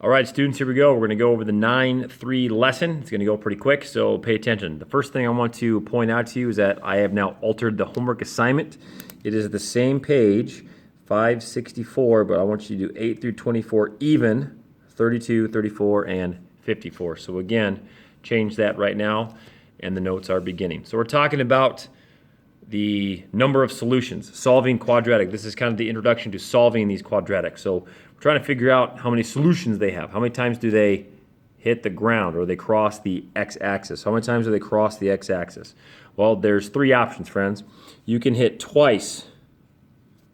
All right, students, here we go. We're going to go over the 9-3 lesson. It's going to go pretty quick, so pay attention. The first thing I want to point out to you is that I have now altered the homework assignment. It is the same page, 564, but I want you to do 8 through 24 even, 32, 34, and 54. So again, change that right now, and the notes are beginning. So we're talking about the number of solutions, solving quadratic. This is kind of the introduction to solving these quadratics. So we're trying to figure out how many solutions they have. How many times do they hit the ground or they cross the x-axis? How many times do they cross the x-axis? Well, there's three options, friends. You can hit twice,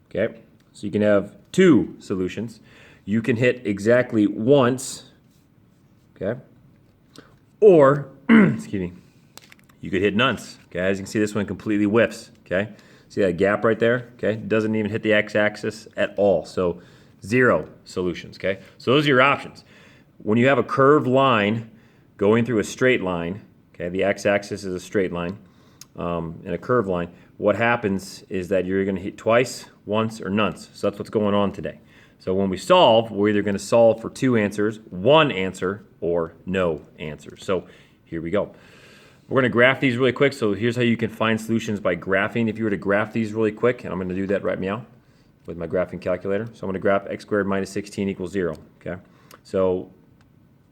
okay? So you can have two solutions. You can hit exactly once, okay? Or, excuse me, you could hit nonce, okay? As you can see, this one completely whiffs, okay? See that gap right there, okay? It doesn't even hit the x-axis at all, so 0 solutions, okay? So those are your options. When you have a curved line going through a straight line, okay, the x-axis is a straight line, and a curved line, what happens is that you're gonna hit twice, once, or nonce. So that's what's going on today. So when we solve, we're either gonna solve for 2 answers, 1 answer, or no answer. So here we go. We're going to graph these really quick, so here's how you can find solutions by graphing. If you were to graph these really quick, and I'm going to do that right now with my graphing calculator. So I'm going to graph x squared minus 16 equals 0, okay? So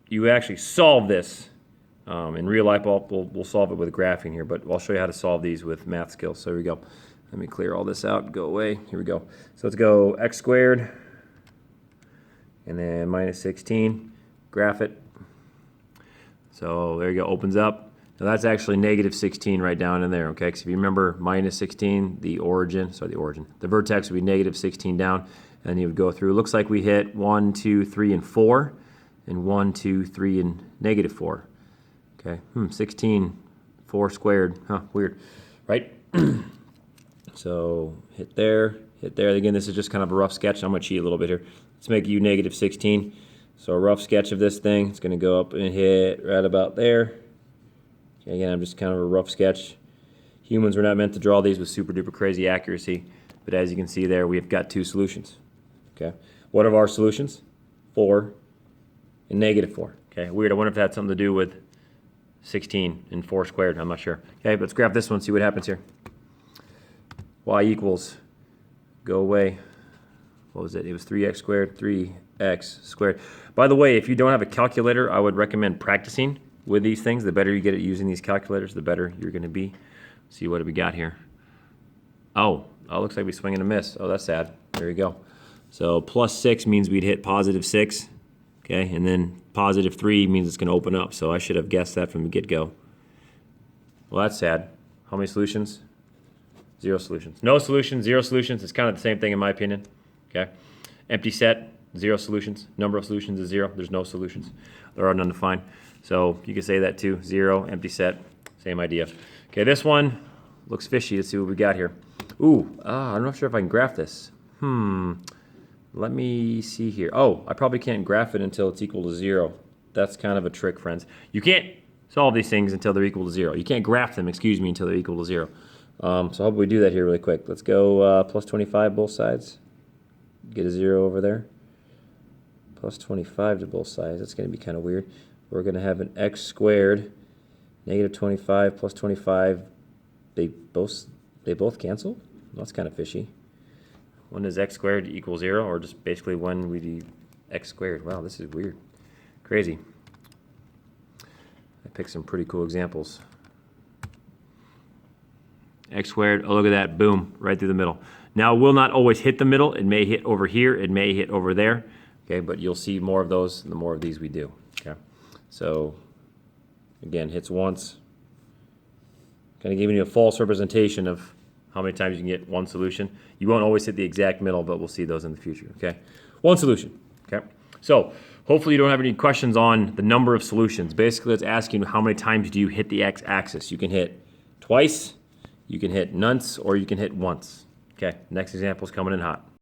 you actually solve this. In real life, we'll solve it with graphing here, but I'll show you how to solve these with math skills. So here we go. Let me clear all this out, go away. Here we go. So let's go x squared, and then minus 16, graph it. So there you go, opens up. Now that's actually negative 16 right down in there, okay? Because if you remember minus 16, the vertex would be negative 16 down, and then you would go through. It looks like we hit 1, 2, 3, and 4, and 1, 2, 3, and negative 4. Okay, 16, 4 squared, huh, weird, right? So hit there, hit there. Again, this is just kind of a rough sketch. I'm gonna cheat a little bit here. Let's make you negative 16. So a rough sketch of this thing, it's gonna go up and hit right about there. Again, I'm just kind of a rough sketch. Humans were not meant to draw these with super duper crazy accuracy, but as you can see there, we've got 2 solutions. Okay, what are our solutions? 4 and negative 4. Okay, weird. I wonder if that had something to do with 16 and 4 squared. I'm not sure. Okay, but let's graph this one, see what happens here. Y equals, go away. What was it? It was 3x squared, 3x squared. By the way, if you don't have a calculator, I would recommend practicing with these things. The better you get at using these calculators, the better you're going to be. See what we got here. Oh, looks like we swing and a miss. Oh, that's sad. There you go. So plus 6 means we'd hit positive 6. Okay, and then positive 3 means it's going to open up. So I should have guessed that from the get-go. Well, that's sad. How many solutions? 0 solutions. No solutions, 0 solutions. It's kind of the same thing in my opinion. Okay, empty set, 0 solutions. Number of solutions is 0. There's no solutions. There are none to find. So you can say that too. 0, empty set, same idea. Okay, this one looks fishy. Let's see what we got here. Ooh, I'm not sure if I can graph this. Let me see here. Oh, I probably can't graph it until it's equal to 0. That's kind of a trick, friends. You can't solve these things until they're equal to 0. You can't graph them, excuse me, until they're equal to 0. So how about we do that here really quick. Let's go plus 25 both sides. Get a 0 over there. Plus 25 to both sides. That's going to be kind of weird. We're going to have an x squared, negative 25 plus 25. They both cancel? Well, that's kind of fishy. When does x squared equal 0, or just basically when we do x squared? Wow, this is weird. Crazy. I picked some pretty cool examples. X squared, oh look at that, boom, right through the middle. Now it will not always hit the middle. It may hit over here, it may hit over there. Okay, but you'll see more of those the more of these we do. Okay, so again, hits once. Kind of giving you a false representation of how many times you can get one solution. You won't always hit the exact middle, but we'll see those in the future. Okay, one solution. Okay, so hopefully you don't have any questions on the number of solutions. Basically, it's asking how many times do you hit the x-axis. You can hit twice, you can hit nonce, or you can hit once. Okay, next example is coming in hot.